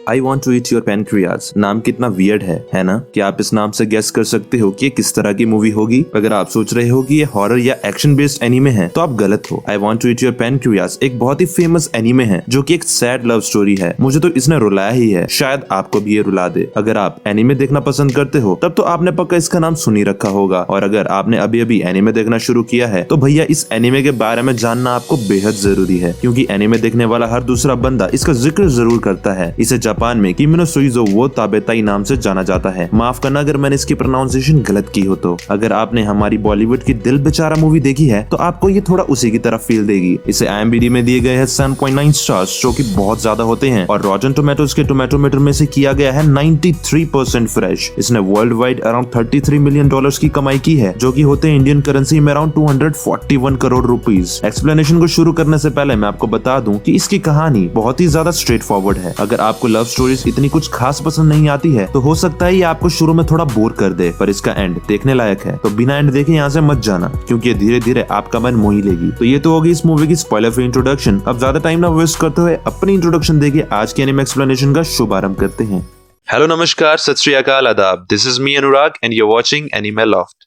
I want to eat your pancreas नाम कितना weird है ना? क्या आप इस नाम से गेस कर सकते हो कि किस तरह की मूवी होगी? अगर आप सोच रहे हो कि ये हॉरर या एक्शन बेस्ड एनीमे है तो आप गलत हो। I want to eat your pancreas एक बहुत ही फेमस एनीमे है जो कि एक सैड लव स्टोरी है। मुझे तो इसने रुलाया ही है, शायद आपको भी ये रुला दे। अगर आप एनीमे देखना पसंद करते हो तब तो आपने पक्का इसका नाम सुनी रखा होगा, और अगर आपने अभी अभी एनीमे देखना शुरू किया है तो भैया इस एनीमे के बारे में जानना आपको बेहद जरूरी है, क्योंकि एनीमे देखने वाला हर दूसरा बंदा इसका जिक्र जरूर करता है। इसे जापान में किमिनो सुइजो वो ताबेताई नाम से जाना जाता है। माफ करना अगर मैंने इसकी प्रोनाउंसिएशन गलत की हो तो। अगर आपने हमारी बॉलीवुड की दिल बेचारा मूवी देखी है तो आपको ये थोड़ा उसी की तरफ फील देगी। इसे IMDb में दिए गए हैं 7.9 स्टार्स, जो कि बहुत ज्यादा होते हैं, और रॉटन टोमेटोज के टोमेटो मीटर में से किया गया है 93% फ्रेश। इसने वर्ल्ड वाइड अराउंड $33 मिलियन की कमाई की है, जो कि होते हैं इंडियन करेंसी में अराउंड 241 करोड़ रुपीज। एक्सप्लेनेशन को शुरू करने से पहले मैं आपको बता दूं कि इसकी कहानी बहुत ही ज्यादा स्ट्रेट फॉरवर्ड है। अगर आपको लव स्टोरीज इतनी कुछ खास पसंद नहीं आती है तो हो सकता है ये आपको शुरू में थोड़ा बोर कर दे, पर इसका एंड देखने लायक है। तो बिना एंड देखे यहाँ से मत जाना, क्योंकि धीरे धीरे आपका मन मोह ही लेगी। तो ये तो होगी इस मूवी की स्पॉइलर फ्री इंट्रोडक्शन। अब ज्यादा टाइम ना वेस्ट करते हुए अपनी इंट्रोडक्शन देके आज के एनिमे एक्सप्लेनेशन का शुभारंभ करते हैं। हेलो नमस्कार, सत श्री अकाल, आदाब। This is me Anurag and you are watching anime loft.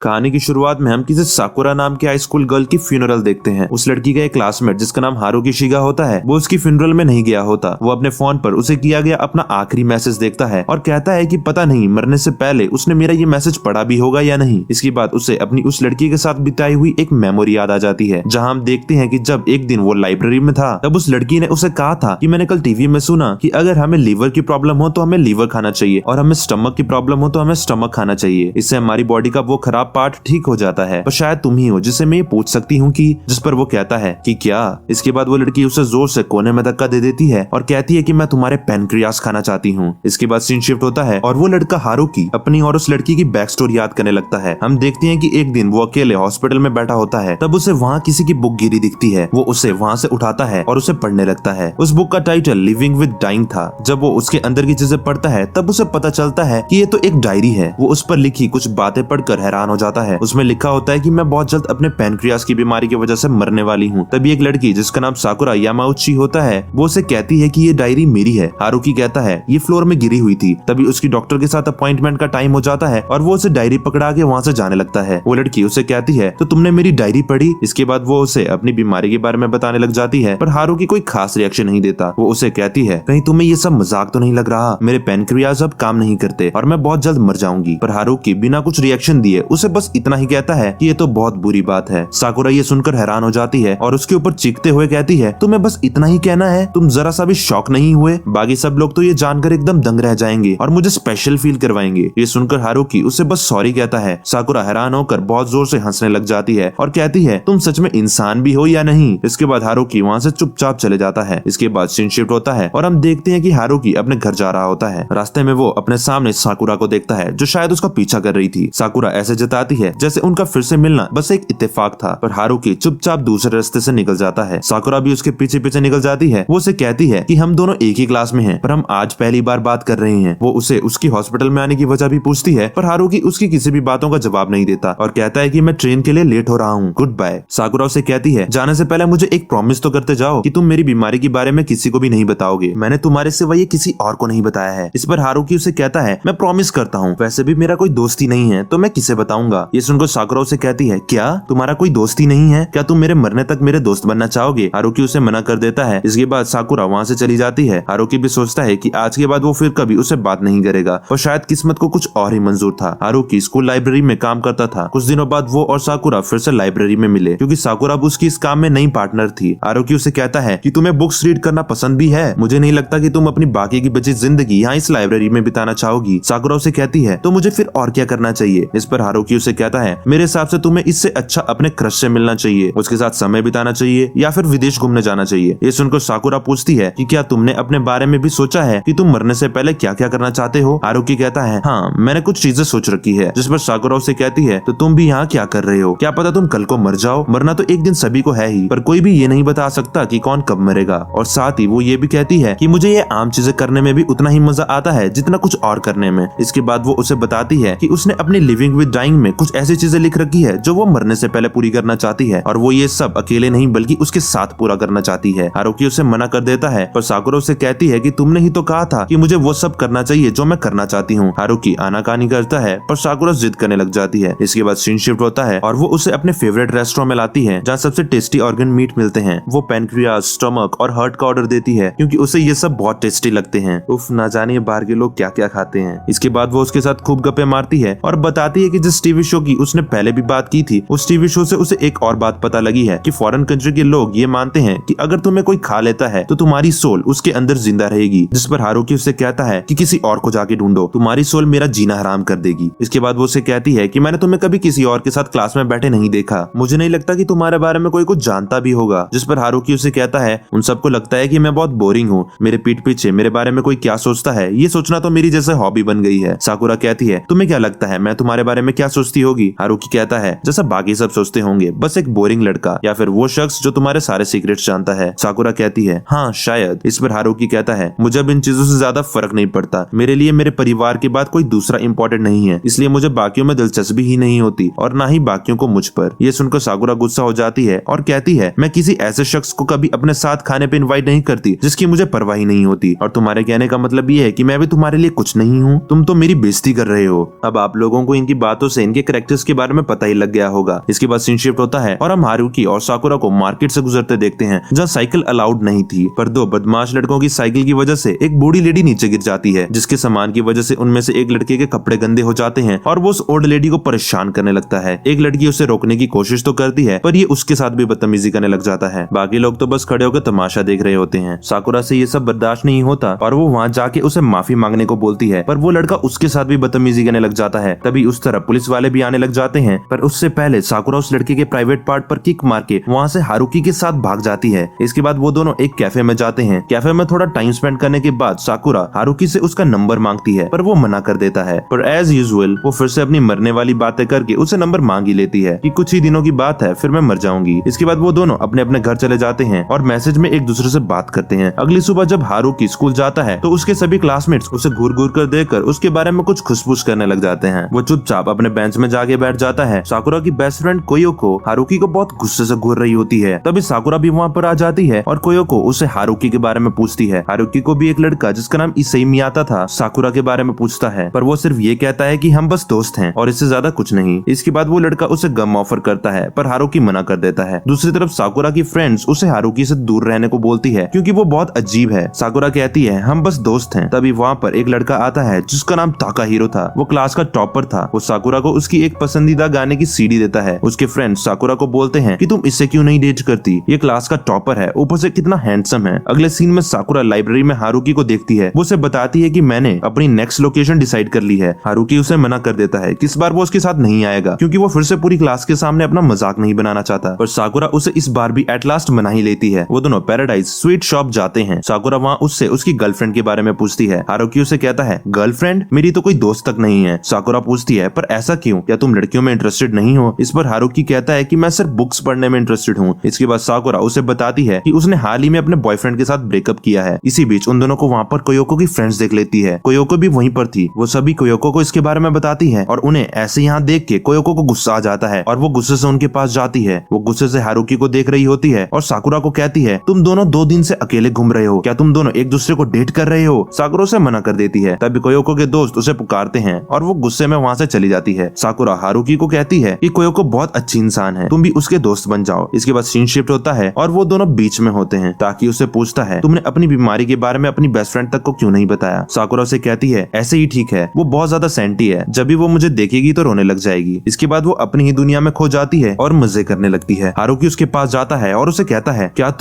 कहानी की शुरुआत में हम किसी साकुरा नाम की हाई स्कूल गर्ल की फ्यूनरल देखते हैं। उस लड़की का एक क्लासमेट जिसका नाम हारुकी शिगा होता है, वो उसकी फ्यूनरल में नहीं गया होता। वो अपने फोन पर उसे किया गया अपना आखिरी मैसेज देखता है और कहता है कि पता नहीं मरने से पहले उसने मेरा ये मैसेज पढ़ा भी होगा या नहीं। इसके बाद उसे अपनी उस लड़की के साथ बिताई हुई एक मेमोरी याद आ जाती है, जहाँ हम देखते हैं कि जब एक दिन वो लाइब्रेरी में था तब उस लड़की ने उसे कहा था कि मैंने कल टीवी में सुना कि अगर हमें लीवर की प्रॉब्लम हो तो हमें लीवर खाना चाहिए, और हमें स्टमक की प्रॉब्लम हो तो हमें स्टमक खाना चाहिए। इससे हमारी बॉडी का वो खराब पार्ट ठीक हो जाता है। पर शायद तुम ही हो जिसे मैं ये पूछ सकती हूँ कि, जिस पर वो कहता है कि क्या। इसके बाद वो लड़की उसे जोर से कोने में धक्का दे देती है और कहती है कि मैं तुम्हारे पैनक्रियास खाना चाहती हूँ। इसके बाद सीन शिफ्ट होता है और वो लड़का हारुकी अपनी और उस लड़की की बैक स्टोरी याद करने लगता है। हम देखते हैं कि एक दिन वो अकेले हॉस्पिटल में बैठा होता है, तब उसे वहाँ किसी की बुक गिरी दिखती है। वो उसे वहाँ से उठाता है और उसे पढ़ने लगता है। उस बुक का टाइटल लिविंग विद डाइंग था। जब वो उसके अंदर की चीजें पढ़ता है तब उसे पता चलता है कि ये तो एक डायरी है। वो उस पर लिखी कुछ बातें पढ़कर हैरान हो जाता है। उसमें लिखा होता है कि मैं बहुत जल्द अपने पैनक्रियास की बीमारी की वजह से मरने वाली हूँ। तभी एक लड़की जिसका नाम साकुरा यामाउची होता है, वो उसे कहती है कि ये डायरी मेरी है। हारुकी कहता है ये फ्लोर में गिरी हुई थी। तभी उसकी डॉक्टर के साथ अपॉइंटमेंट का टाइम हो जाता है और वो उसे डायरी पकड़ा के वहाँ से जाने लगता है। वो लड़की उसे कहती है तो तुमने मेरी डायरी पढ़ी? इसके बाद वो उसे अपनी बीमारी के बारे में बताने लग जाती है, पर हारुकी कोई खास रिएक्शन नहीं देता। वो उसे कहती है कहीं तुम्हें ये सब मजाक तो नहीं लग रहा? मेरे पैनक्रियास अब काम नहीं करते और मैं बहुत जल्द मर जाऊंगी। पर हारुकी बिना कुछ रिएक्शन दिए उसे बस इतना ही कहता है कि ये तो बहुत बुरी बात है। साकुरा ये सुनकर हैरान हो जाती है और उसके ऊपर चीखते हुए कहती है तुम्हें बस इतना ही कहना है? तुम जरा सा भी शॉक नहीं हुए? बाकी सब लोग तो ये जानकर एकदम दंग रह जाएंगे और मुझे स्पेशल फील करवाएंगे। ये सुनकर हारुकी उसे बस सॉरी कहता है। साकुरा हैरान होकर बहुत जोर से हंसने लग जाती है और कहती है तुम सच में इंसान भी हो या नहीं? इसके बाद हारुकी वहाँ से चुपचाप चले जाता है। इसके बाद सीन शिफ्ट होता है और हम देखते हैं कि हारुकी अपने घर जा रहा होता है। रास्ते में वो अपने सामने साकुरा को देखता है जो शायद उसका पीछा कर रही थी। साकुरा ऐसे जताती है जैसे उनका फिर से मिलना बस एक इत्तेफाक था, पर हारुकी चुपचाप दूसरे रास्ते से निकल जाता है। साकुरा भी उसके पीछे पीछे निकल जाती है। वो उसे कहती है कि हम दोनों एक ही क्लास में हैं, पर हम आज पहली बार बात कर रहे हैं। वो उसे उसकी हॉस्पिटल में आने की वजह भी पूछती है, पर हारुकी उसकी किसी भी बातों का जवाब नहीं देता और कहता है कि मैं ट्रेन के लिए लेट हो रहा हूँ, गुड बाय। साकुरा उसे कहती है जाने से पहले मुझे एक प्रॉमिस तो करते जाओ कि तुम मेरी बीमारी के बारे में किसी को भी नहीं बताओगे। मैंने तुम्हारे सिवा ये किसी और को नहीं बताया है। इस पर हारुकी उसे कहता है मैं प्रॉमिस करता हूँ, वैसे भी मेरा कोई दोस्त ही नहीं है तो मैं किसे बताऊंगा। ये सुनकर साकुरा उसे कहती है क्या तुम्हारा कोई दोस्त ही नहीं है? क्या तुम मेरे मरने तक मेरे दोस्त बनना चाहोगे? हारुकी उसे मना कर देता है। इसके बाद साकुरा वहाँ से चली जाती है। हारुकी भी सोचता है कि आज के बाद वो फिर कभी उसे बात नहीं करेगा, और शायद किस्मत को कुछ और ही मंजूर था। हारुकी स्कूल लाइब्रेरी में काम करता था। कुछ दिनों बाद वो और साकुरा फिर से लाइब्रेरी में मिले, क्योंकि साकुरा उसकी इस काम में नई पार्टनर थी। हारुकी उसे कहता है कि तुम्हें बुक्स रीड करना पसंद भी है। मुझे नहीं लगता कि तुम अपनी बाकी की बची जिंदगी यहाँ इस लाइब्रेरी में बिताना चाहोगी। साकुरा उसे कहती है तो मुझे फिर और क्या करना चाहिए? इस पर हारुकी उसे कहता है मेरे हिसाब से तुम्हें इससे अच्छा अपने क्रश से मिलना चाहिए, उसके साथ समय बिताना चाहिए, या फिर विदेश घूमने जाना चाहिए। ये सुनकर साकुरा पूछती है कि क्या तुमने अपने बारे में भी सोचा है कि तुम मरने से पहले क्या क्या करना चाहते हो? हारुकी कहता है हाँ, मैंने कुछ चीजें सोच रखी है। जिस पर साकुरा उसे कहती है तो तुम भी यहाँ क्या कर रहे हो? क्या पता तुम कल को मर जाओ। मरना तो एक दिन सभी को है ही, पर कोई भी ये नहीं बता सकता कि कौन कब मरेगा। और साथ ही वो ये भी कहती है कि मुझे ये आम चीजें करने में भी उतना ही मजा आता है जितना कुछ और करने में। इसके बाद वो उसे बताती है कि उसने अपनी लिविंग विद डाइंग में कुछ ऐसी चीजें लिख रखी है जो वो मरने से पहले पूरी करना चाहती है, और वो ये सब अकेले नहीं बल्कि उसके साथ पूरा करना चाहती है। हारुकी उसे मना कर देता है, पर साकुरा उसे कहती है कि तुमने ही तो कहा था कि मुझे वो सब करना चाहिए जो मैं करना चाहती हूँ। हारुकी आनाकानी करता है, पर साकुरा जिद करने लग जाती है। इसके बाद सीन शिफ्ट होता है और वो उसे अपने फेवरेट रेस्टोरेंट में लाती है जहाँ सबसे टेस्टी ऑर्गन मीट मिलते हैं। वो पैनक्रियाज, स्टमक और हार्ट का ऑर्डर देती है क्योंकि उसे ये सब बहुत टेस्टी लगते हैं। उफ, ना जाने बाहर के लोग क्या क्या खाते हैं। इसके बाद वो उसके साथ खूब गप्पे मारती है और बताती है कि जिस टीवी शो की उसने पहले भी बात की थी, उस टीवी शो से उसे एक और बात पता लगी है कि फॉरेन कंट्री के लोग ये मानते हैं कि अगर तुम्हें कोई खा लेता है तो तुम्हारी सोल उसके अंदर जिंदा रहेगी। जिस पर हारुकी उससे कहता है कि किसी और को जाके ढूंढो, तुम्हारी सोल मेरा जीना हराम कर देगी। इसके बाद वो उसे कहती है कि मैंने तुम्हें कभी किसी और के साथ क्लास में बैठे नहीं देखा, मुझे नहीं लगता कि तुम्हारे बारे में कोई कुछ जानता भी होगा। जिस पर हारुकी उसे कहता है उन सबको लगता है कि मैं बहुत बोरिंग हूँ, मेरे पीठ पीछे मेरे बारे में कोई क्या सोचता है ये सोचना तो मेरी जैसे हॉबी बन गई है। साकुरा कहती है तुम्हें क्या लगता है मैं तुम्हारे बारे में क्या सोचती होगी? हारुकी कहता है जैसा बाकी सब सोचते होंगे, बस एक बोरिंग लड़का या फिर वो शख्स जो तुम्हारे सारे सीक्रेट्स जानता है। साकुरा कहती है हाँ शायद। इस पर हारुकी कहता है मुझे अब इन चीजों से ज्यादा फर्क नहीं पड़ता, मेरे लिए मेरे परिवार के बाद कोई दूसरा इंपॉर्टेंट नहीं है, इसलिए मुझे बाकियों में दिलचस्पी ही नहीं होती और ना ही बाकियों को मुझ पर। ये सुनकर साकुरा गुस्सा हो जाती है और कहती है मैं किसी ऐसे शख्स को कभी अपने साथ खाने पे इनवाइट नहीं करती जिसकी मुझे परवाह ही नहीं होती, और तुम्हारे कहने का मतलब ये है कि मैं भी तुम्हारे लिए कुछ नहीं हूँ, तुम तो मेरी बेइज्जती कर रहे हो। अब आप लोगों को इनकी बातों से इनके कैरेक्टर्स के बारे में पता ही लग गया होगा। इसके बाद सीन शिफ्ट होता है और हम हारुकी और साकुरा को मार्केट से गुजरते देखते हैं जहाँ साइकिल अलाउड नहीं थी, पर दो बदमाश लड़कों की साइकिल की वजह से एक बूढ़ी लेडी नीचे गिर जाती है, जिसके सामान की वजह से उनमें से एक लड़के के कपड़े गंदे हो जाते हैं और वो उस ओल्ड लेडी को परेशान करने लगता है। एक लड़की उसे रोकने की कोशिश तो करती है पर ये उसके साथ भी बदतमीजी करने लग जाता है। बाकी लोग तो बस खड़े होकर तमाशा देख रहे होते हैं। साकुरा से ये सब बर्दाश्त नहीं होता और वो वहाँ जाके उसे माफी मांगने को बोलती है, पर वो लड़का उसके साथ भी बदतमीजी करने लग जाता है। तभी उस तरफ पुलिस वाले भी आने लग जाते हैं, पर उससे पहले साकुरा उस लड़के के प्राइवेट पार्ट पर किक मार के वहाँ से हारुकी के साथ भाग जाती है। इसके बाद वो दोनों एक कैफे में जाते हैं। कैफे में थोड़ा टाइम स्पेंड करने के बाद साकुरा हारुकी से उसका नंबर मांगती है, पर वो मना कर देता है। पर एज यूजुअल वो फिर से अपनी मरने वाली बातें करके उसे नंबर मांग ही लेती है कि कुछ ही दिनों की बात है फिर मैं मर जाऊंगी। इसके बाद वो दोनों अपने अपने घर चले जाते हैं और मैसेज में एक दूसरे से बात करते हैं। अगली सुबह जब हारुकी स्कूल जाता है तो उसके सभी क्लासमेट्स उसे घूर घूर कर देखकर उसके बारे में कुछ खुशबूस करने लग जाते हैं। वो चुपचाप अपने बेंच में जाके बैठ जाता है। साकुरा की बेस्ट फ्रेंड कोयोको हारुकी को बहुत गुस्से से घूर रही होती है। तभी साकुरा भी वहाँ पर आ जाती है और कोयोको उसे हारुकी के बारे में पूछती है। हारुकी को भी एक लड़का जिसका नाम इसेई मियाता था साकुरा के बारे में पूछता है, पर वो सिर्फ ये कहता है कि हम बस दोस्त हैं और इससे ज्यादा कुछ नहीं। इसके बाद वो लड़का उसे गम ऑफर करता है, पर हारुकी मना कर देता है। दूसरी तरफ साकुरा की फ्रेंड्स उसे हारुकी से दूर रहने को बोलती है क्योंकि वो बहुत अजीब है। साकुरा कहती है हम बस दोस्त हैं। तभी वहाँ पर एक लड़का आता है जिसका नाम ताकाहिरो था। वो क्लास का टॉपर था। वो साकुरा को उसकी एक पसंदीदा गाने की सीडी देता है। उसके फ्रेंड्स साकुरा को बोलते हैं कि तुम इससे क्यों नहीं डेट करती, ये क्लास का टॉपर है, ऊपर से कितना हैंडसम है। अगले सीन में साकुरा लाइब्रेरी में हारुकी को देखती है। वो उसे बताती है कि मैंने अपनी नेक्स्ट लोकेशन डिसाइड कर ली है। हारुकी उसे मना कर देता है कि इस बार वो उसके साथ नहीं आएगा क्योंकि वो फिर से पूरी क्लास के सामने अपना मजाक नहीं बनाना चाहता। पर साकुरा उसे इस बार भी एट लास्ट मना ही लेती है। वो दोनों पैराडाइज स्वीट शॉप जाते हैं। साकुरा वहाँ उससे उसकी गर्लफ्रेंड के बारे में पूछती है। हारुकी उसे कहता है गर्लफ्रेंड, मेरी तो कोई दोस्त तक नहीं है। साकुरा पूछती है पर ऐसा क्यों, क्या तुम लड़कियों में इंटरेस्टेड नहीं हो? इस पर हारुकी कहता है कि मैं सिर्फ बुक्स पढ़ने में इंटरेस्टेड हूँ। इसके बाद साकुरा उसे बताती है कि उसने हाल ही में अपने बॉयफ्रेंड के साथ ब्रेकअप किया है। इसी बीच उन दोनों को वहाँ पर कोयोको की फ्रेंड्स देख लेती है। कोयोको भी वहीं पर थी। वो सभी कोयोको को इसके बारे में बताती है और उन्हें ऐसे यहाँ देख के कोयोको को गुस्सा आ जाता है और वो गुस्से से उनके पास जाती है। वो गुस्से से हारुकी को देख रही होती है और साकुरा को कहती है तुम दोनों 2 दिन से अकेले घूम रहे हो, क्या तुम दोनों एक दूसरे को डेट कर रहे हो? साकुरा उसे मना कर देती है। तभी कोयोको के दोस्त उसे पुकारते हैं और वो गुस्से में वहाँ से चली जाती है। साकुरा हारुकी को कहती है कि कोयोको बहुत अच्छी इंसान है, तुम भी उसके दोस्त बन जाओ। इसके बाद सीन शिफ्ट होता है और वो दोनों बीच में होते हैं। ताकि उसे पूछता है तुमने अपनी बीमारी के बारे में अपनी बेस्ट फ्रेंड तक को क्यों नहीं बताया? साकुरा उसे कहती है ऐसे ही ठीक है, वो बहुत ज्यादा सेंटी है, जब भी वो मुझे देखेगी तो रोने लग जाएगी। इसके बाद वो अपनी ही दुनिया में खो जाती है और मजे करने लगती है। हारुकी उसके पास जाता है और उसे कहता है क्या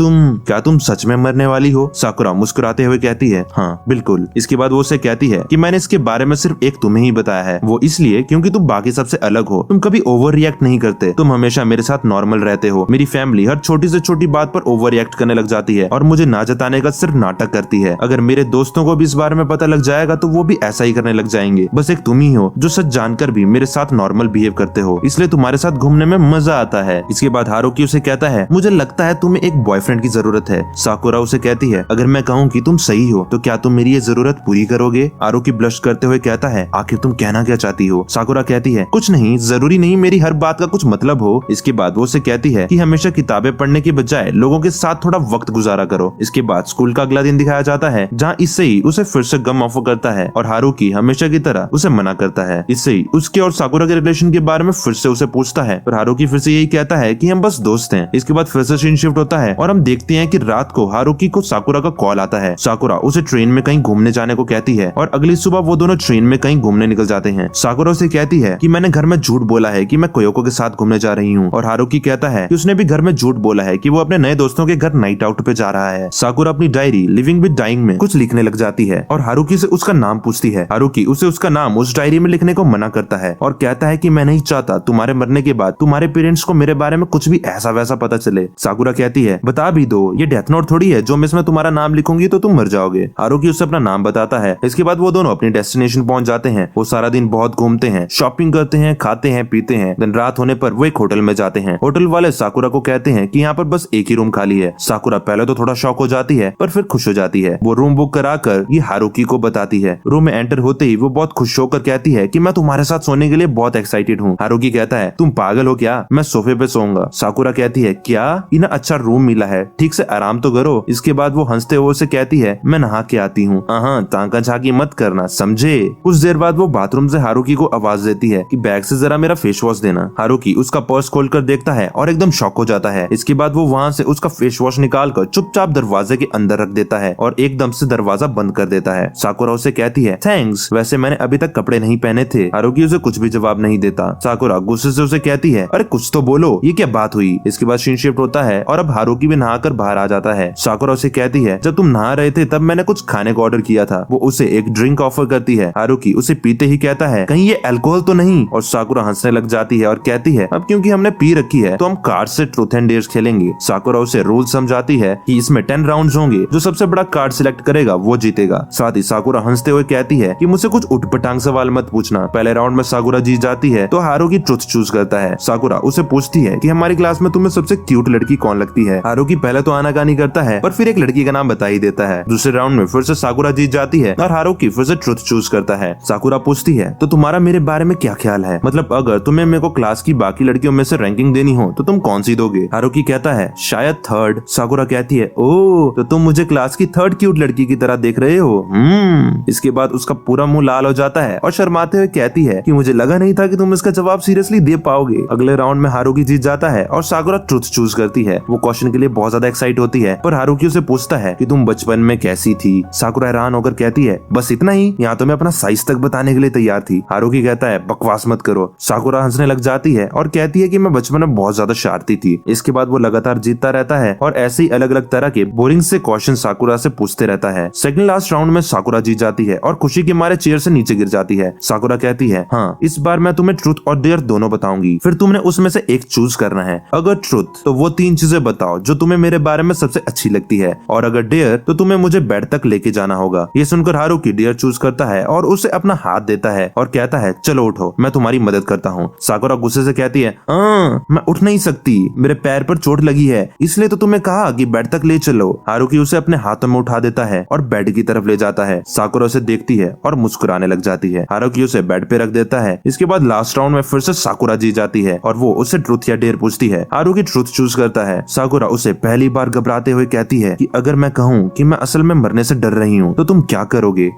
तुम सच में मरने वाली हो? साकुरा मुस्कुराते हुए कहती है हाँ बिल्कुल। इसके बाद वो उसे कहती है कि मैंने इसके बारे में सिर्फ एक तुम्हें ही बताया है, वो इसलिए क्योंकि तुम बाकी सबसे अलग हो, तुम कभी ओवर रिएक्ट नहीं करते, तुम हमेशा मेरे साथ नॉर्मल रहते हो। मेरी फैमिली हर छोटी से छोटी बात पर ओवर रिएक्ट करने लग जाती है और मुझे ना जताने का सिर्फ नाटक करती है। अगर मेरे दोस्तों को भी इस बारे में पता लग जाएगा तो वो भी ऐसा ही करने लग जाएंगे। बस एक तुम ही हो जो सच जानकर भी मेरे साथ नॉर्मल बिहेव करते हो, इसलिए तुम्हारे साथ घूमने में मजा आता है। इसके बाद हारुकी उसे कहता है मुझे लगता है तुम्हें एक बॉयफ्रेंड की जरूरत है। साकुरा उसे कहती है अगर मैं कहूँ कि तुम सही हो तो क्या तुम मेरी ये जरूरत पूरी करोगे? हारुकी ब्लश करते हुए कहता है आखिर तुम कहना क्या चाहती हो? साकुरा कहती है कुछ नहीं, जरूरी नहीं मेरी हर बात का कुछ मतलब हो। इसके बाद वो उसे कहती है कि हमेशा किताबें पढ़ने के बजाय लोगों के साथ थोड़ा वक्त गुजारा करो। इसके बाद स्कूल का अगला दिन दिखाया जाता है जहाँ इससे ही उसे फिर से गम ऑफर करता है और हारुकी हमेशा की तरह उसे मना करता है। इससे ही उसके और साकुरा के रिलेशन के बारे में फिर से उसे पूछता है और हारुकी फिर से यही कहता है कि हम बस दोस्त हैं। इसके बाद फिर से सीन शिफ्ट होता है और हम देखते हैं कि रात को हारुकी को साकुरा का कॉल आता है। साकुरा उसे ट्रेन में कहीं घूमने जाने को कहती है और अगली सुबह वो दोनों ट्रेन में कहीं घूमने निकल जाते हैं। साकुरा उसे कहती है कि मैंने घर में झूठ बोला है कि मैं कोयोको के साथ घूमने जा रही हूँ और हारुकी कहता है कि उसने भी घर में झूठ बोला है कि वो अपने नए दोस्तों के घर नाइट आउट पे जा रहा है। साकुरा अपनी डायरी लिविंग विद डाइंग में कुछ लिखने लग जाती है और हारुकी से उसका नाम पूछती है। हारुकी उसे उसका नाम उस डायरी में लिखने को मना करता है और कहता है कि मैं नहीं चाहता तुम्हारे मरने के बाद तुम्हारे पेरेंट्स को मेरे बारे में कुछ भी ऐसा वैसा पता चले। साकुरा कहती है बता भी दो, ये डेथ नोट थोड़ी है जो मैं इसमें तुम्हारा नाम लिखूंगी तो तुम मर जाओगे। हारुकी उसे अपना नाम बताता है। इसके बाद वो दोनों अपनी डेस्टिनेशन पहुंच जाते हैं। वो सारा दिन बहुत घूमते हैं, शॉपिंग करते हैं, खाते हैं, पीते हैं। दिन रात होने पर वो एक होटल में जाते हैं। होटल वाले साकुरा को कहते हैं कि यहाँ पर बस एक ही रूम खाली है। साकुरा पहले तो थोड़ा शॉक हो जाती है पर फिर खुश हो जाती है। वो रूम बुक कराकर ये हारुकी को बताती है। रूम में एंटर होते ही वो बहुत खुश होकर कहती है कि मैं तुम्हारे साथ सोने के लिए बहुत एक्साइटेड हूँ। हारुकी कहता है तुम पागल हो क्या, मैं सोफे पे सोऊंगा। साकुरा कहती है क्या, इन्हें अच्छा रूम मिला है, ठीक से आराम तो करो। इसके बाद वो हंसते हुए उसे कहती है मैं नहा के आती हूँ, ताका झाकी मत करना समझे। कुछ देर बाद वो बाथरूम से हारुकी को आवाज देती है कि बैग से जरा मेरा फेस वॉश देना। हारुकी उसका पर्स खोलकर देखता है और एकदम शॉक हो जाता है। इसके बाद वो वहाँ से उसका फेस वॉश निकालकर चुपचाप दरवाजे के अंदर रख देता है और एकदम से दरवाजा बंद कर देता है। साकुरा उसे कहती है थैंक्स, वैसे मैंने अभी तक कपड़े नहीं पहने थे। हारुकी उसे कुछ भी जवाब नहीं देता। साकुरा गुस्से से उसे कहती है अरे कुछ तो बोलो, ये क्या बात हुई। इसके बाद सीन शिफ्ट होता है और अब हारुकी भी नहाकर बाहर आ जाता है। साकुरा उसे कहती है जब तुम नहा रहे थे तब मैंने कुछ खाने को ऑर्डर किया था। वो उसे एक ड्रिंक ऑफर करती है। हारुकी उसे पीते ही कहता है कहीं ये अल्कोहल तो नहीं, और साकुरा हंसने लग जाती है और कहती है अब क्योंकि हमने पी रखी है तो हम कार्ड से ट्रूथ एंड डेयर्स खेलेंगे। साकुरा उसे रूल समझाती है कि इसमें 10 राउंड्स होंगे, जो सबसे बड़ा कार्ड सिलेक्ट करेगा वो जीतेगा। साथ ही साकुरा हंसते हुए कहती है कि मुझसे कुछ उठपटांग सवाल मत पूछना। पहले राउंड में साकुरा जीत जाती है तो हारुकी ट्रुथ चूज करता है। साकुरा उसे पूछती है कि हमारी क्लास में तुम्हें सबसे क्यूट लड़की कौन लगती है। हारुकी पहले तो आनाकानी करता है पर फिर एक लड़की का नाम बता ही देता है। दूसरे राउंड में फिर से साकुरा जीत जाती है और हारुकी फिर से ट्रुथ चूज करता है। साकुरा पूछती है तो तुम्हारा मेरे बारे में क्या ख्याल है, मतलब अगर तुम्हें मेरे को क्लास की बाकी लड़कियों में से रैंकिंग देनी हो तो तुम कौन सी दोगे। हारुकी कहता है शायद थर्ड। साकुरा कहती है ओ तो तुम मुझे क्लास की थर्ड क्यूट लड़की की तरह देख रहे हो। इसके बाद उसका पूरा मुंह लाल हो जाता है और शर्माते हुए कहती है कि मुझे लगा नहीं था कि तुम इसका जवाब सीरियसली दे पाओगे। अगले राउंड में हारुकी जीत जाता है और साकुरा ट्रुथ चूज करती है। वो क्वेश्चन के लिए बहुत ज्यादा एक्साइट होती है पर हारुकी उसे पूछता है कि तुम बचपन में कैसी थी। साकुरा हैरान होकर कहती है बस इतना ही, यहाँ तो मैं अपना साइज तक बताने के लिए तैयार थी। हारुकी कहता है बकवास मत करो। साकुरा हंसने लग जाती है और कहती है कि मैं बचपन में बहुत ज्यादा शरारती थी। इसके बाद वो लगातार जीतता रहता है और ऐसे ही अलग अलग तरह के बोरिंग से क्वेश्चन साकुरा से पूछते रहता है। सेकंड लास्ट राउंड में साकुरा जीत जाती है और खुशी के मारे चेयर से नीचे गिर जाती है। साकुरा कहती है हाँ इस बार मैं तुम्हें ट्रुथ और डेयर दोनों बताऊंगी, फिर तुमने उसमें से एक चूज करना है। अगर ट्रुथ तो वो 3 चीजें बताओ जो तुम्हें मेरे बारे में सबसे अच्छी लगती है, और अगर डेयर तो तुम्हें मुझे बेड तक लेके जाना होगा। ये सुनकर हारुकी डेयर चूज करता है और उसे अपना हाथ देता है और कहता है चलो उठो, मैं तुम्हारी मदद करता हूँ। साकुरा गुस्से से कहती है मैं उठ नहीं सकती, मेरे पैर पर चोट लगी है, इसलिए तो तुम्हें कहा कि बेड तक ले चलो। हारुकी उसे अपने हाथों में उठा देता है और बेड की तरफ ले जाता है। साकुरा उसे देखती है और मुस्कुराने लग जाती है। हारुकी उसे बेड पे रख देता है। इसके बाद लास्ट राउंड में फिर से साकुरा जीत जाती है और वो उसे ट्रुथ या डेयर पूछती है। हारुकी ट्रुथ चूज करता है। साकुरा उसे पहली बार घबराते हुए कहती है कि अगर मैं कहूँ कि मैं असल में मरने से डर रही हूँ तो तुम क्या करोगे।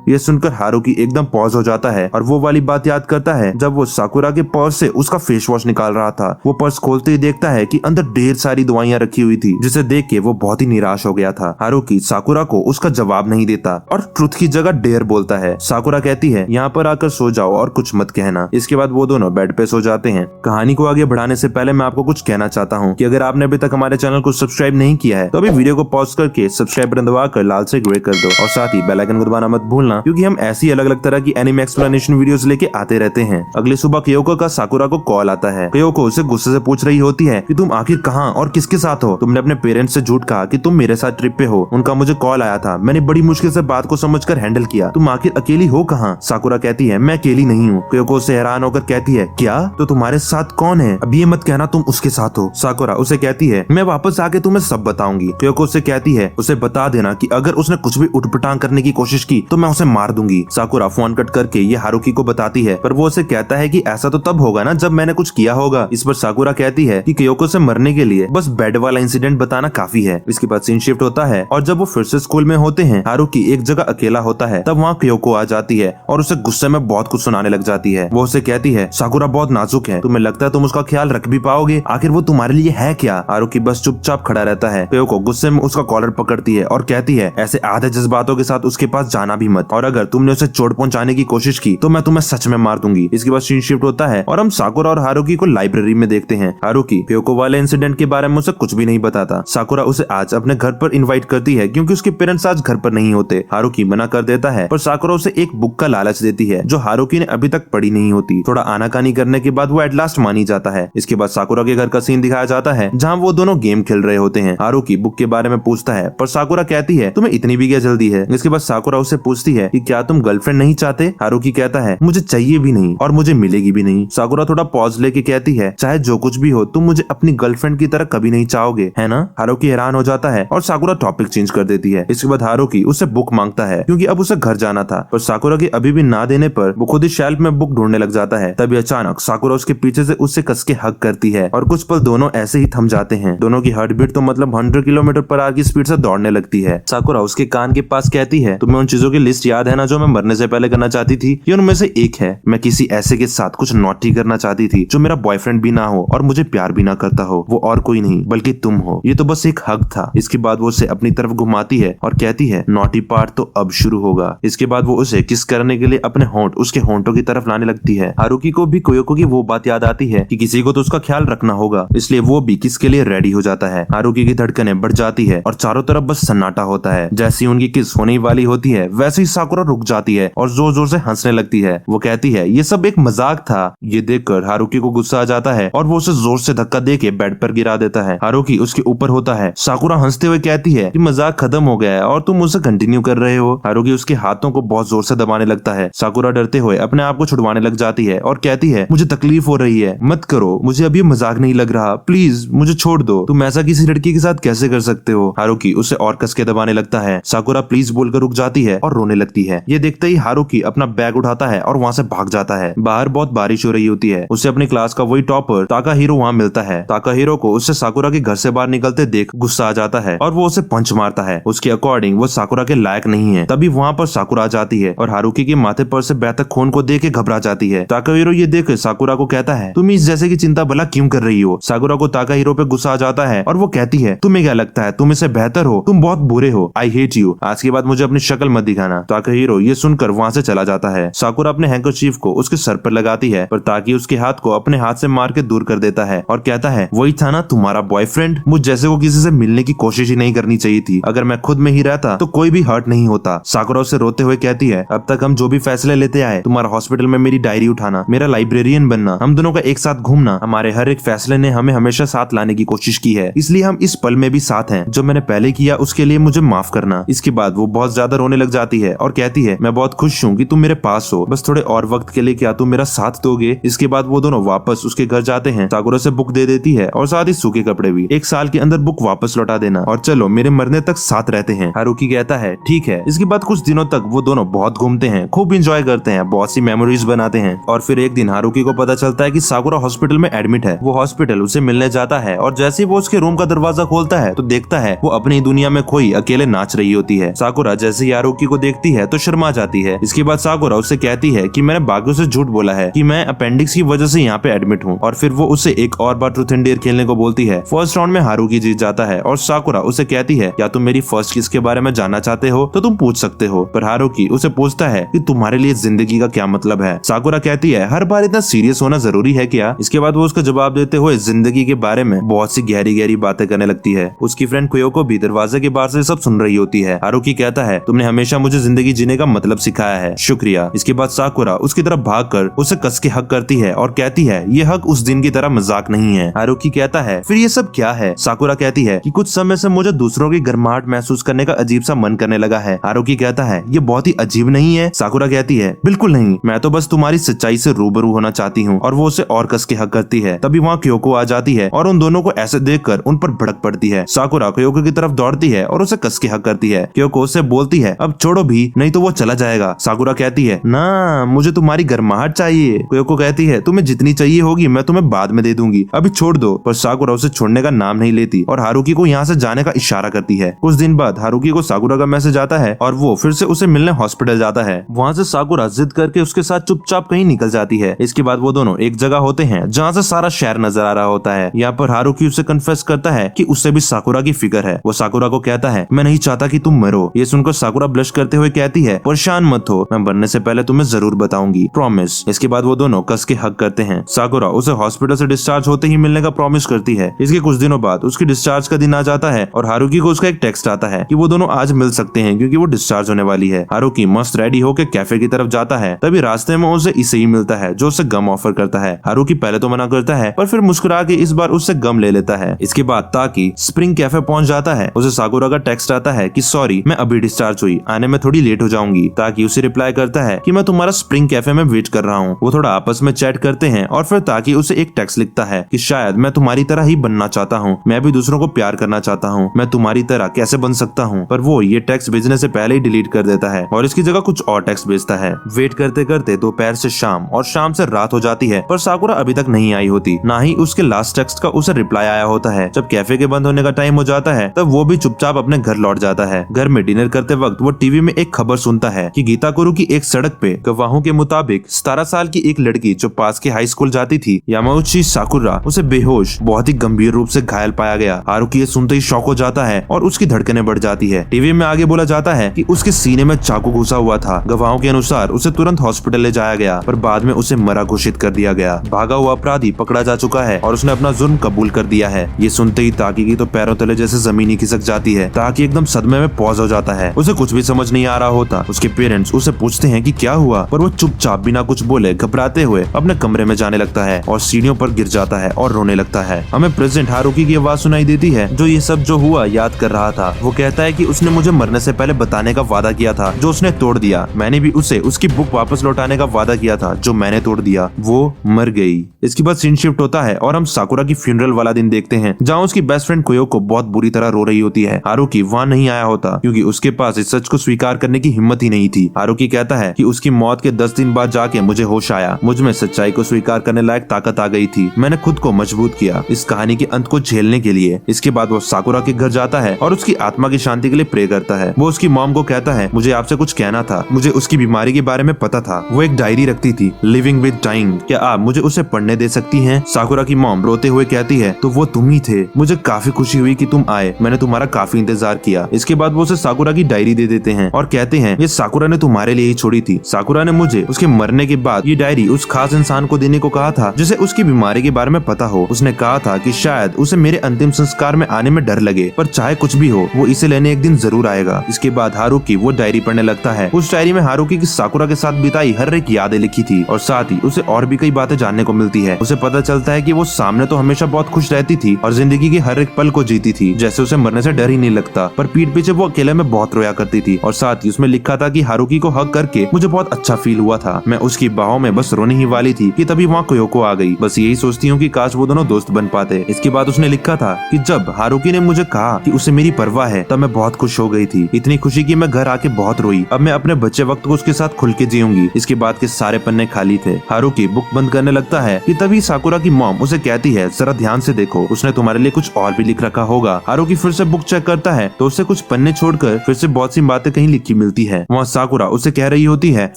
ये सुनकर हारुकी एकदम पॉज हो जाता है और वो वाली बात याद करता है जब वो साकुरा के पर्स से उसका फेस वॉश निकाल रहा था। वो पर्स खोलते ही देखता है कि अंदर ढेर सारी दवाइयां रखी हुई थी, जिसे देख के वो बहुत ही निराश हो गया था। हारुकी साकुरा को उसका जवाब नहीं देता और ट्रुथ की जगह डेयर बोलता है। साकुरा कहती है यहाँ पर आकर सो जाओ और कुछ मत कहना। इसके बाद वो दोनों बेड पे सो जाते हैं। कहानी को आगे बढ़ाने से पहले मैं आपको कुछ कहना चाहता हूँ कि अगर आपने अभी तक हमारे चैनल को सब्सक्राइब नहीं किया है तो अभी वीडियो को पॉज करके सब्सक्राइब बटन दबाकर लाल से ग्रे कर दो और साथ ही बेल आइकन को दबाना मत भूलना, क्योंकि हम ऐसी अलग अलग तरह की एनिमे एक्सप्लेनेशन वीडियोस लेके आते रहते हैं। अगली सुबह क्योको का साकुरा को कॉल आता है। क्योको उसे गुस्से से पूछ रही होती है कि तुम आखिर कहाँ और किसके साथ हो। तुमने अपने पेरेंट्स से झूठ कहा कि तुम मेरे साथ ट्रिप पे हो। उनका मुझे कॉल आया था, मैंने बड़ी मुश्किल से बात को समझकर हैंडल किया। तुम आखिर अकेली हो कहाँ। साकुरा कहती है मैं अकेली नहीं हूँ। क्योको उसे हैरान होकर कहती है क्या, तो तुम्हारे साथ कौन है। अब ये मत कहना तुम उसके साथ हो। साकुरा उसे कहती है मैं वापस आके तुम्हें सब बताऊंगी। क्योको उसे कहती है उसे बता देना कि अगर उसने कुछ भी उठपटांग करने की कोशिश की तो मैं उसे मार दूंगी। साकुरा फोन कट करके ये हारुकी को बताती है, पर वो उसे कहता है कि ऐसा तो तब होगा ना जब मैंने कुछ किया होगा। इस पर साकुरा कहती है कि क्योको से मरने के लिए बस बेड वाला इंसिडेंट बताना काफी है। इसके बाद सीन शिफ्ट होता है और जब वो फिर से स्कूल में होते हैं, हारुकी एक जगह अकेला होता है। तब वहाँ क्योको आ जाती है और उसे गुस्से में बहुत कुछ सुनाने लग जाती है। वो उसे कहती है, साकुरा बहुत नाजुक है, तुम्हें लगता है तुम उसका ख्याल रख भी पाओगे? आखिर वो तुम्हारे लिए है क्या? हारुकी बस चुपचाप खड़ा रहता है। क्योको गुस्से में उसका कॉलर पकड़ती है और कहती है, ऐसे आधे जज्बातों के साथ उसके पास जाना भी मत, और अगर तुमने उसे चोट पहुंचाने की कोशिश की तो मैं तुम्हें सच में मार दूंगी। इसके बाद सीन शिफ्ट होता है और हम साकुरा और हारुकी को लाइब्रेरी में देखते हैं। हारुकी क्योको वाले इंसिडेंट के बारे में उसे कुछ भी नहीं बताता। साकुरा उसे आज अपने घर पर इनवाइट करती है क्योंकि उसके पेरेंट्स आज घर पर नहीं होते। हारुकी मना कर देता है, पर साकुरा उसे एक बुक का लालच देती है जो हारुकी ने अभी तक पढ़ी नहीं होती। थोड़ा आनाकानी करने के बाद वो एट लास्ट मान ही जाता है। इसके बाद साकुरा के घर का सीन दिखाया जाता है जहाँ वो दोनों गेम खेल रहे होते हैं। हारुकी बुक के बारे में पूछता है, पर साकुरा कहती है, तुम्हें इतनी भी क्या जल्दी है? इसके बाद साकुरा उसे पूछती है कि क्या तुम गर्लफ्रेंड नहीं चाहते? हारुकी कहता है, मुझे चाहिए भी नहीं और मुझे मिलेगी भी नहीं। साकुरा थोड़ा पॉज लेके कहती है, चाहे जो कुछ भी हो तुम मुझे अपनी गर्लफ्रेंड की तरह कभी नहीं चाहोगे, है ना? हारुकी हैरान हो जाता है और साकुरा टॉपिक चेंज कर देती है। इसके बाद हारुकी उससे बुक मांगता है क्योंकि अब उसे घर जाना था, पर साकुरा के अभी भी ना देने पर वो खुद ही शेल्फ में बुक ढूंढने लग जाता है। तभी अचानक साकुरा उसके पीछे से उससे कस के हग करती है और कुछ पल दोनों ऐसे ही थम जाते हैं। दोनों की हार्ट बीट तो मतलब 100 किलोमीटर पर आवर की स्पीड से दौड़ने लगती है। साकुरा उसके कान के पास कहती है, तुम्हें उन चीजों की लिस्ट याद है ना जो मैं मरने से पहले करना चाहती थी? ये उनमें से एक है। मैं किसी ऐसे के साथ कुछ नॉटी करना चाहती थी जो मेरा बॉयफ्रेंड भी ना हो और मुझे प्यार भी ना करता हो। वो और कोई नहीं बल्कि तुम हो। ये तो बस एक हग था। इसके बाद वो उसे अपनी तरफ घुमाती है और कहती है, नॉटी पार्ट तो अब शुरू होगा। इसके बाद वो उसे किस करने के लिए अपने होंठ उसके होंठों की तरफ लाने लगती है। हारुकी को भी क्योको की वो बात याद आती है कि किसी को तो उसका ख्याल रखना होगा, इसलिए वो भी किस के लिए रेडी हो जाता है। हारुकी की धड़कनें बढ़ जाती है और चारों तरफ बस सन्नाटा होता है। जैसी उनकी किस होने वाली होती है वैसे ही साकुरा रुक जाती है और जोर जोर से हंसने लगती है। वो कहती है, ये सब एक मजाक था। ये देखकर हारुकी को गुस्सा आ जाता है और वो उसे जोर से धक्का देके बेड पर गिरा देता है। हारुकी उसके ऊपर होता है। साकुरा हंसते हुए कहती है कि मजाक खत्म हो गया है और तुम उसे कंटिन्यू कर रहे हो। हारुकी उसके हाथों को बहुत जोर से दबाने लगता है। साकुरा डरते हुए अपने आप को छुड़वाने लग जाती है और कहती है, मुझे तकलीफ हो रही है, मत करो, मुझे अभी मजाक नहीं लग रहा, प्लीज मुझे छोड़ दो। तुम ऐसा किसी लड़की के साथ कैसे कर सकते हो? हारुकी उसे और कस के दबाने लगता है। साकुरा प्लीज बोलकर रुक जाती है और रोने लगती है। ये देखते ही हारुकी अपना बैग उठाता है और वहाँ से भाग जाता है। बाहर बहुत बारिश हो रही होती है। उसे अपनी क्लास का वही टॉपर ताकाहिरो वहाँ मिलता है। ताकाहिरो को उससे साकुरा के घर से बाहर निकलते देख गुस्सा आ जाता है और वो उसे पंच मारता है। उसके अकॉर्डिंग वो साकुरा के लायक नहीं है। तभी वहाँ पर साकुरा आ जाती है और हारुकी के माथे पर से बहते खून को देख के घबरा जाती है। ताकाहिरो ये देख साकुरा को कहता है, तुम इस जैसे की चिंता भला क्यों कर रही हो? साकुरा को ताकाहिरो पे गुस्सा आ जाता है और वो कहती है, तुम्हें क्या लगता है तुम इससे बेहतर हो? तुम बहुत बुरे हो। I hate you. आज के बाद मुझे अपनी शक्ल मत दिखाना। ताकाहिरो ये सुनकर वहाँ से चला जाता है। साकुरा अपने हैंकरचीफ को उसके सर पर लगाती है, पर ताकि उसके हाथ को अपने हाथ से मार के दूर कर देता है और कहता है, वही था ना तुम्हारा बॉयफ्रेंड? मुझ जैसे को किसी से मिलने की कोशिश ही नहीं करनी चाहिए थी। अगर मैं खुद में ही रहता तो कोई भी हर्ट नहीं होता। साकुरा उसे रोते हुए कहती है, अब तक हम जो भी फैसले लेते आए, तुम्हारा हॉस्पिटल में मेरी डायरी उठाना, मेरा लाइब्रेरियन बनना, हम दोनों का एक साथ घूमना, हमारे हर एक फैसले ने हमें हमेशा साथ लाने की कोशिश की है, इसलिए हम इस पल में भी साथ हैं। जो मैंने पहले किया उसके लिए मुझे माफ करना। इसके बाद वो बहुत ज्यादा रोने लग जाती है और कहती है, मैं बहुत खुश हूँ कि तुम मेरे पास हो, बस थोड़े और वक्त के लिए क्या तुम मेरा साथ दोगे? इसके बाद वो दोनों वापस उसके घर जाते हैं। साकुरा से बुक दे देती है और साथ ही सूखे कपड़े भी। 1 साल के अंदर बुक वापस लौटा देना और चलो मेरे मरने तक साथ रहते हैं। हारुकी कहता है, ठीक है। इसके बाद कुछ दिनों तक वो दोनों बहुत घूमते हैं, खूब इंजॉय करते हैं, बहुत सी मेमोरीज बनाते हैं। और फिर एक दिन हारुकी को पता चलता है कि साकुरा हॉस्पिटल में एडमिट है। वो हॉस्पिटल उसे मिलने जाता है और जैसे ही वो उसके रूम का दरवाजा खोलता है तो देखता है वो अपनी दुनिया में खोई अकेले नाच रही होती है। साकुरा जैसे ही हारुकी को देखती है तो शर्मा जाती है। इसके बाद साकुरा उससे कहती है कि मैंने बाकियों से झूठ बोला है कि मैं अपेंडिक्स की वजह से यहाँ पे एडमिट हूँ। और फिर वो उसे एक और बार ट्रूथ एंड डेयर खेलने को बोलती है। फर्स्ट राउंड में हारुकी जीत जाता है और साकुरा उसे कहती है, क्या तुम मेरी फर्स्ट किस के बारे में जानना चाहते हो तो तुम पूछ सकते हो। पर हारुकी उसे पूछता है कि तुम्हारे लिए जिंदगी का क्या मतलब है? साकुरा कहती है, हर बार इतना सीरियस होना जरूरी है क्या? इसके बाद वो उसका जवाब देते हुए जिंदगी के बारे में बहुत सी गहरी गहरी बातें करने लगती है। उसकी फ्रेंड क्योको भी दरवाजे के बाहर से सब सुन रही होती है। हारुकी कहता है, तुमने हमेशा मुझे जिंदगी जीने का मतलब सिखाया है, शुक्रिया। इसके बाद साकुरा उसकी तरफ भागकर उसे कस के हक करती है और कहती है, ये हक उस दिन की तरह मजाक नहीं है। हारुकी कहता है, फिर ये सब क्या है? साकुरा कहती है कि कुछ समय से मुझे दूसरों की गर्माहट महसूस करने का अजीब सा मन करने लगा है। हारुकी कहता है, ये बहुत ही अजीब नहीं है? साकुरा कहती है, बिल्कुल नहीं, मैं तो बस तुम्हारी सच्चाई से रूबरू होना चाहती हूँ। और वो उसे और कस के हक करती है। तभी वहाँ क्योको आ जाती है और उन दोनों को ऐसे देखकर उन पर भड़क पड़ती है। साकुरा क्योको की तरफ दौड़ती है और उसे कस के हक करती है। क्योको उससे बोलती है, अब छोड़ो भी, देगी, नहीं तो वो चला जाएगा। साकुरा कहती है ना, मुझे तुम्हारी गर्माहट चाहिए। कोयोको कहती है तुम्हें जितनी चाहिए होगी मैं तुम्हें बाद में दे दूंगी, अभी छोड़ दो। पर साकुरा उसे छोड़ने का नाम नहीं लेती और हारुकी को यहाँ से जाने का इशारा करती है। कुछ दिन बाद हारुकी को साकुरा का मैसेज आता है और वो फिर से उसे मिलने हॉस्पिटल जाता है। वहाँ से साकुरा जिद करके उसके साथ चुपचाप कहीं निकल जाती है। इसके बाद वो दोनों एक जगह होते हैं जहाँ से सारा शहर नजर आ रहा होता है। यहाँ पर हारुकी उसे कन्फेस करता है कि उससे भी साकुरा की फिक्र है। वो साकुरा को कहता है मैं नहीं चाहता कि तुम मरो। ये सुनकर साकुरा ब्लश करते हुए कहती है परेशान मत हो, मैं मरने से पहले तुम्हें जरूर बताऊंगी, प्रॉमिस। इसके बाद वो दोनों कस के हग करते हैं। साकुरा उसे हॉस्पिटल से डिस्चार्ज होते ही मिलने का प्रॉमिस करती है। इसके कुछ दिनों बाद उसकी डिस्चार्ज का दिन आ जाता है और हारुकी को उसका एक टेक्स्ट आता है कि वो दोनों आज मिल सकते हैं क्योंकि वो डिस्चार्ज होने वाली है। हारुकी मस्त रेडी होकर कैफे की तरफ जाता है। तभी रास्ते में उसे इसे ही मिलता है जो उसे गम ऑफर करता है। हारुकी पहले तो मना करता है पर फिर मुस्कुरा के इस बार उससे गम ले लेता है। इसके बाद ताकि स्प्रिंग कैफे पहुंच जाता है। उसे साकुरा का टेक्स्ट आता है कि सॉरी मैं अभी डिस्चार्ज हुई, आने में थोड़ी लेट हो जाऊंगी। ताकि उसे रिप्लाई करता है कि मैं तुम्हारा स्प्रिंग कैफे में वेट कर रहा हूँ। वो थोड़ा आपस में चैट करते हैं और फिर ताकि उसे एक टेक्स्ट लिखता है कि शायद मैं तुम्हारी तरह ही बनना चाहता हूँ, मैं भी दूसरों को प्यार करना चाहता हूँ, मैं तुम्हारी तरह कैसे बन सकता हूँ। पर वो ये टेक्स्ट भेजने से पहले ही डिलीट कर देता है और इसकी जगह कुछ और टेक्स्ट भेजता है। वेट करते करते दोपहर से शाम और शाम से रात हो जाती है पर साकुरा अभी तक नहीं आई होती, ना ही उसके लास्ट टेक्स्ट का उसे रिप्लाई आया होता है। जब कैफे के बंद होने का टाइम हो जाता है तब वो भी चुपचाप अपने घर लौट जाता है। घर में डिनर करते वक्त वो टीवी में एक खबर सुनता है कि गीताकुरु की एक सड़क पे गवाहों के मुताबिक 17 साल की एक लड़की जो पास के हाई स्कूल जाती थी, यामाउची साकुरा, उसे बेहोश बहुत ही गंभीर रूप से घायल पाया गया। हारुकी ये सुनते ही शॉक हो जाता है और उसकी धड़कनें बढ़ जाती है। टीवी में आगे बोला जाता है कि उसके सीने में चाकू घुसा हुआ था। गवाहों के अनुसार उसे तुरंत हॉस्पिटल ले जाया गया पर बाद में उसे मरा घोषित कर दिया गया। भागा हुआ अपराधी पकड़ा जा चुका है और उसने अपना जुर्म कबूल कर दिया है। ये सुनते ही ताकि की तो पैरों तले जैसे जमीन ही खिसक जाती है। ताकि एकदम सदमे में पॉज हो जाता है। उसे कुछ भी समझ नहीं आ रहा होता। उसके पेरेंट्स उसे पूछते हैं कि क्या हुआ, पर वो चुपचाप बिना कुछ बोले घबराते हुए अपने कमरे में जाने लगता है और सीढ़ियों पर गिर जाता है और रोने लगता है। हमें प्रेसिडेंट हारुकी की आवाज सुनाई देती है जो ये सब जो हुआ याद कर रहा था। वो कहता है कि उसने मुझे मरने से पहले बताने का वादा किया था जो उसने तोड़ दिया। मैंने भी उसे उसकी बुक वापस लौटाने का वादा किया था जो मैंने तोड़ दिया। वो मर गई। इसके बाद सीन शिफ्ट होता है और हम साकुरा की फ्यूनरल वाला दिन देखते हैं जहाँ उसकी बेस्ट फ्रेंड कोयोको बहुत बुरी तरह रो रही होती है। हारुकी वहाँ नहीं आया होता क्योंकि उसके पास इस सच को स्वीकार करने की हिम्मत ही नहीं थी। हारुकी कहता है कि उसकी मौत के 10 दिन बाद जाके मुझे होश आया, मुझ में सच्चाई को स्वीकार करने लायक ताकत आ गई थी। मैंने खुद को मजबूत किया इस कहानी के अंत को झेलने के लिए। इसके बाद वो साकुरा के घर जाता है और उसकी आत्मा की शांति के लिए प्रे करता है। वो उसकी मॉम को कहता है मुझे आपसे कुछ कहना था, मुझे उसकी बीमारी के बारे में पता था। वो एक डायरी रखती थी, लिविंग विद डाइंग, क्या आप मुझे उसे पढ़ने दे सकती हैं? साकुरा की मॉम रोते हुए कहती है तो वो तुम ही थे, मुझे काफी खुशी हुई कि तुम आए, मैंने तुम्हारा काफी इंतजार किया। इसके बाद वो उसे साकुरा की डायरी दे देते हैं और कहते हैं ये साकुरा ने तुम्हारे लिए ही छोड़ी थी। साकुरा ने मुझे उसके मरने के बाद ये डायरी उस खास इंसान को देने को कहा था जिसे उसकी बीमारी के बारे में पता हो। उसने कहा था कि शायद उसे मेरे अंतिम संस्कार में आने में डर लगे, पर चाहे कुछ भी हो वो इसे लेने एक दिन जरूर आएगा। इसके बाद हारुकी वो डायरी पढ़ने लगता है। उस डायरी में हारुकी की साकुरा के साथ बिताई हर एक यादें लिखी थी और साथ ही उसे और भी कई बातें जानने को मिलती है। उसे पता चलता है कि वो सामने तो हमेशा बहुत खुश रहती थी और जिंदगी की हर एक पल को जीती थी, जैसे उसे मरने से डर ही नहीं लगता, पर पीठ पीछे वो अकेले में बहुत रोया करती थी। और साथ ही उसमें लिखा था कि हारुकी को हक करके मुझे बहुत अच्छा फील हुआ था, मैं उसकी बाहों में बस रोने ही वाली थी कि तभी वहाँ कोयोको आ गई। बस यही सोचती हूँ कि काश वो दोनों दोस्त बन पाते। इसके बाद उसने लिखा था कि जब हारुकी ने मुझे कहा कि उसे मेरी परवाह है तब मैं बहुत खुश हो गई थी, इतनी खुशी कि मैं घर आके बहुत रोई। अब मैं अपने बच्चे वक्त को उसके साथ खुल के जीऊंगी। इसके बाद के सारे पन्ने खाली थे। हारुकी बुक बंद करने लगता है कि तभी साकुरा की मॉम उसे कहती है जरा ध्यान से देखो, उसने तुम्हारे लिए कुछ और भी लिख रखा होगा। हारुकी फिर से बुक चेक करता है तो उसे कुछ पन्ने छोड़कर फिर से बहुत सी बातें कहीं लिखी मिलती है। वहाँ साकुरा उसे कह रही होती है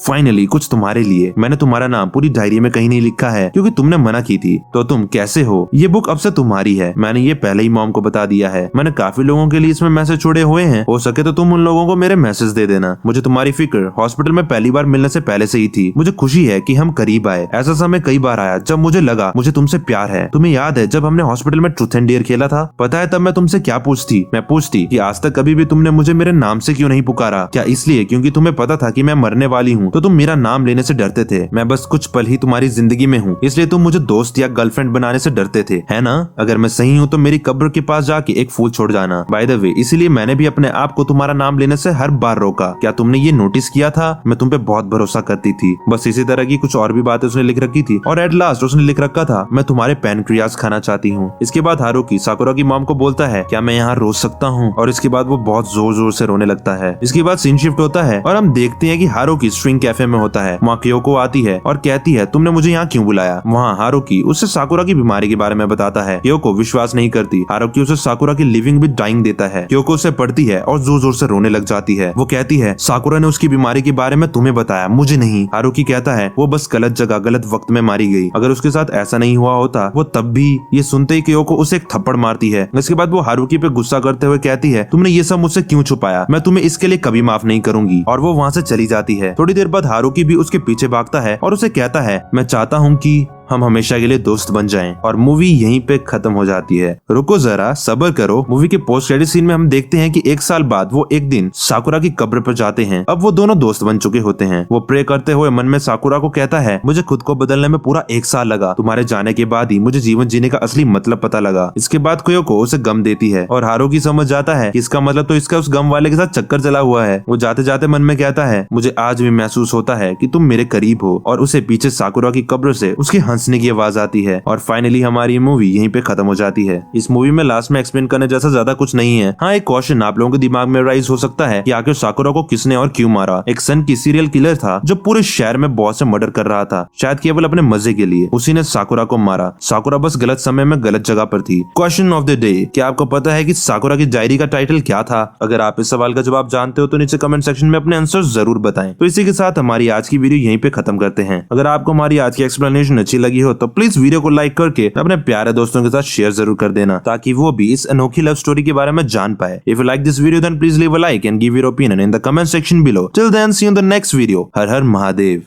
फाइनली कुछ तुम्हारे लिए, मैंने तुम्हारा नाम पूरी डायरी में कहीं नहीं लिखा है क्योंकि तुमने मना की थी। तो तुम कैसे हो, ये बुक अब से तुम्हारी है, मैंने ये पहले ही मॉम को बता दिया है। मैंने काफी लोगों के लिए इसमें मैसेज छोड़े हुए हैं, हो सके तो तुम उन लोगों को मेरे मैसेज दे देना। मुझे तुम्हारी फिक्र हॉस्पिटल में पहली बार मिलने से पहले से ही थी। मुझे खुशी है कि हम करीब आए। ऐसा समय कई बार आया जब मुझे लगा मुझे तुमसे प्यार है। तुम्हें याद है जब हमने हॉस्पिटल में ट्रूथ एंड डेयर खेला था? पता है तब मैं तुमसे क्या पूछती? मैं पूछती कि आज तक कभी भी तुमने मुझे मेरे नाम से क्यों नहीं पुकारा? क्या इसलिए क्योंकि तुम्हें पता था कि मैं मरने वाली हूँ तो तुम मेरा नाम लेने से डरते थे? मैं बस कुछ पल ही तुम्हारी जिंदगी में हूँ इसलिए तुम मुझे दोस्त या गर्लफ्रेंड बनाने से डरते थे, है ना? अगर मैं सही हूँ तो मेरी कब्र के पास जाके एक फूल छोड़ जाना। बाय द वे, इसीलिए मैंने भी अपने आप को तुम्हारा नाम लेने से हर बार रोका। क्या तुमने ये नोटिस किया था? मैं तुम पे बहुत भरोसा करती थी। बस इसी तरह की कुछ और भी बातें उसने लिख रखी थी और एट लास्ट उसने लिख रखा था मैं तुम्हारे पैनक्रियाज खाना चाहती हूँ। इसके बाद हारुकी साकुरा की मॉम को बोलता है क्या मैं यहाँ रो सकता हूँ, और इसके बाद वो बहुत जोर जोर से रोने लगता है। इसके बाद सीन शिफ्ट होता है और हम देखते हैं कि हारुकी स्ट्रिंग कैफे में होता है। वहाँ क्योको आती है और कहती है तुमने मुझे यहाँ क्यों बुलाया। वहाँ हारुकी उससे साकुरा की बीमारी के बारे में बताता है। क्योको विश्वास नहीं करती। हारुकी उसे साकुरा की लिविंग विद डाइंग देता है। क्योको उसे पढ़ती है और जोर जोर से रोने लग जाती है। वो कहती है साकुरा ने उसकी बीमारी के बारे में तुम्हें बताया, मुझे नहीं। हारुकी कहता है वो बस गलत जगह गलत वक्त में मारी गई, अगर उसके साथ ऐसा नहीं हुआ होता वो तब भी। ये सुनते ही क्योको उसे एक थप्पड़ मारती है। इसके बाद वो हारुकी पे गुस्सा करते हुए कहती है तुमने ये सब मुझसे क्यों छुपाया, मैं तुम्हें इसके लिए कभी माफ नहीं करूंगी। और वो वहाँ से चली जाती है। थोड़ी देर बाद हारुकी भी उसके पीछे भागता है और उसे कहता है मैं चाहता हूँ कि हम हमेशा के लिए दोस्त बन जाएं। और मूवी यहीं पे खत्म हो जाती है। रुको जरा, सब्र करो। मूवी के पोस्ट क्रेडिट सीन में हम देखते हैं कि 1 साल बाद वो एक दिन साकुरा की कब्र पर जाते हैं। अब वो दोनों दोस्त बन चुके होते हैं। वो प्रे करते हुए मन में साकुरा को कहता है मुझे खुद को बदलने में पूरा 1 साल लगा, तुम्हारे जाने के बाद ही मुझे जीवन जीने का असली मतलब पता लगा। इसके बाद क्योको उसे गम देती है और हारुकी समझ जाता है कि इसका मतलब तो इसका उस गम वाले के साथ चक्कर चला हुआ है। वो जाते जाते मन में कहता है मुझे आज भी महसूस होता है कि तुम मेरे करीब हो। और उसे पीछे साकुरा की कब्र से उसके हंसने की आवाज आती है। और फाइनली हमारी मूवी यहीं पे खत्म हो जाती है। इस मूवी में लास्ट में एक्सप्लेन करने जैसा ज्यादा कुछ नहीं है। हाँ, एक क्वेश्चन आप लोगों के दिमाग में राइज हो सकता है कि आखिर साकुरा को किसने और क्यों मारा। एक सन की सीरियल किलर था जो पूरे शहर में बहुत से मर्डर कर रहा था, शायद केवल अपने मजे के लिए। उसी ने साकुरा को मारा। साकुरा बस गलत समय में गलत जगह पर थी। क्वेश्चन ऑफ द डे, क्या आपको पता है कि साकुरा की डायरी का टाइटल क्या था? अगर आप इस सवाल का जवाब जानते हो तो नीचे कमेंट सेक्शन में अपने आंसर जरूर बताएं। तो इसी के साथ हमारी आज की वीडियो यहीं पे खत्म करते हैं। अगर आपको हमारी आज की एक्सप्लेनेशन अच्छी लगी हो तो प्लीज वीडियो को लाइक करके अपने प्यारे दोस्तों के साथ शेयर जरूर कर देना, ताकि वो भी इस अनोखी लव स्टोरी के बारे में जान पाए। If you like this video then please leave a like and give your opinion in the comment section below. Till then see you in the next video. हर हर महादेव।